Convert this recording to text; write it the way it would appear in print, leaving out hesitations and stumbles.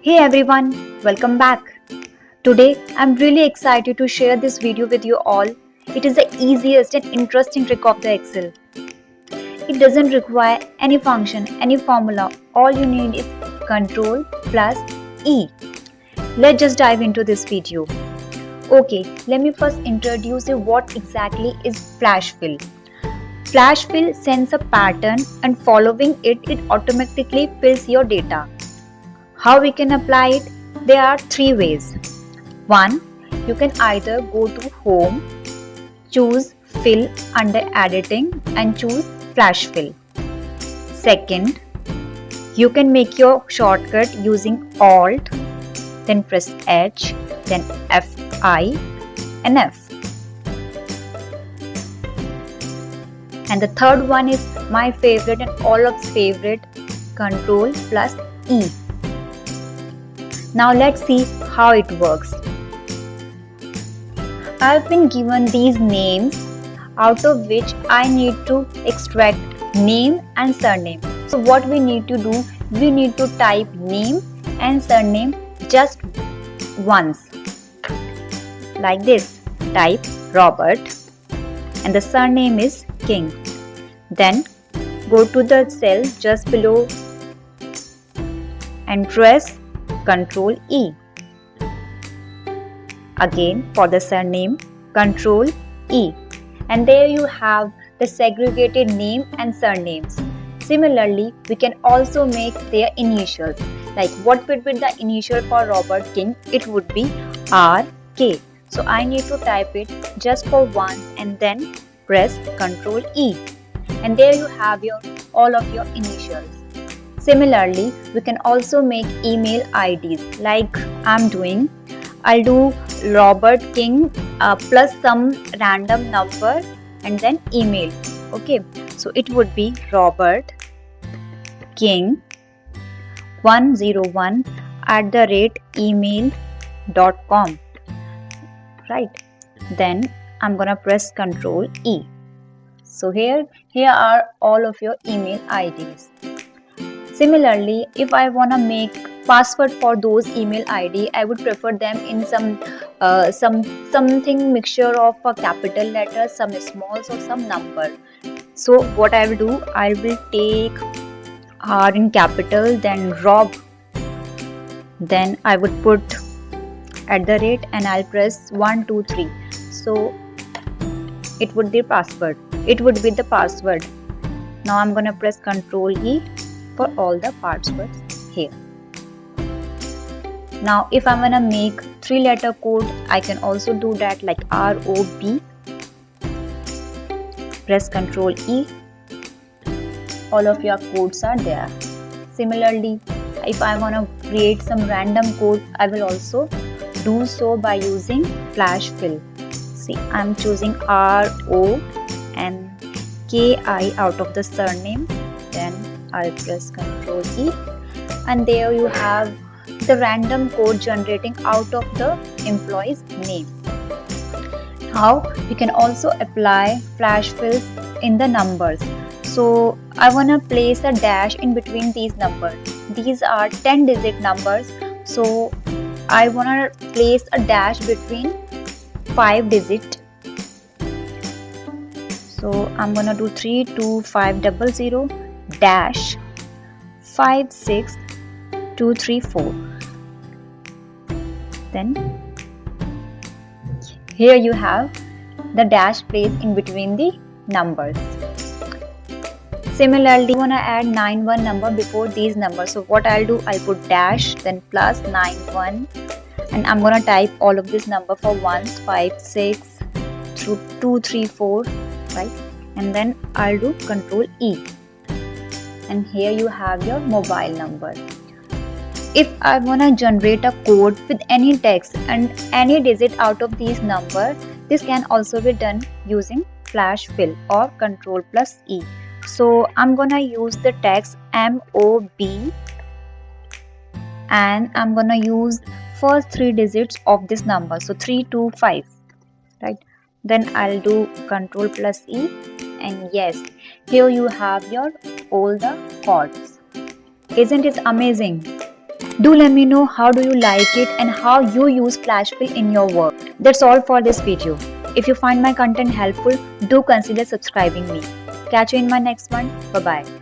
Hey everyone, welcome back. Today I'm really excited to share this video with you all. It is the easiest and interesting trick of the Excel. It doesn't require any function, any formula. All you need is Control plus E. Let's just dive into this video. Okay, let me first introduce you what exactly is flash fill. Flash fill sends a pattern and following it automatically fills your data. How we can apply it? There are three ways. One, you can either go to Home, choose Fill under Editing and choose Flash Fill. Second, you can make your shortcut using Alt, then press H, then Fi and F. And the third one is my favorite and all of favorite, Control plus E. Now let's see how it works. I've been given these names out of which I need to extract name and surname. So what we need to do, we need to type name and surname just once. Like this, type Robert and the surname is King. Then go to the cell just below and press Control E. Again for the surname, Control E. And there you have the segregated name and surnames. Similarly, we can also make their initials. Like what would be the initial for Robert King? It would be RK. So I need to type it just for once and then press Control E. And there you have all of your initials. Similarly, we can also make email IDs like I'm doing. I'll do Robert King plus some random number and then email. Okay, so it would be Robert King 101 @email.com. Right. Then I'm gonna press Control E. So here are all of your email IDs. Similarly, if I want to make password for those email ID, I would prefer them in something mixture of capital letters, some smalls or some number. So what I will do, I will take R in capital, then Rob, then I would put @ and I'll press 1 2 3. So it would be password. It would be the password. Now I'm gonna press Control E for all the passwords here. Now if I'm gonna make 3-letter code, I can also do that like ROB. Press Control E. All of your codes are there. Similarly, if I wanna create some random code, I will also do so by using Flash Fill. See, I'm choosing RO and KI out of the surname. Then I'll press Control E and there you have the random code generating out of the employee's name. Now you can also apply flash fills in the numbers. So I want to place a dash in between these numbers. These are 10-digit numbers. So I want to place a dash between 5-digit. So I'm gonna do 32500 dash 56234. Then here you have the dash placed in between the numbers. Similarly, I want to add 91 number before these numbers. So what I'll do, I'll put dash then plus 91 and I'm gonna type all of this number for ones 5 6 through 2 3 4, right? And then I'll do Control E. And here you have your mobile number. If I want to generate a code with any text and any digit out of these numbers, this can also be done using Flash Fill or Control plus E. So I'm gonna use the text MOB and I'm gonna use first 3 digits of this number. So 325, right? Then I'll do Control plus E and yes, here you have your all the chords. Isn't it amazing? Do let me know how do you like it and how you use flash fill in your work. That's all for this video. If you find my content helpful, do consider subscribing me. Catch you in my next one. Bye bye.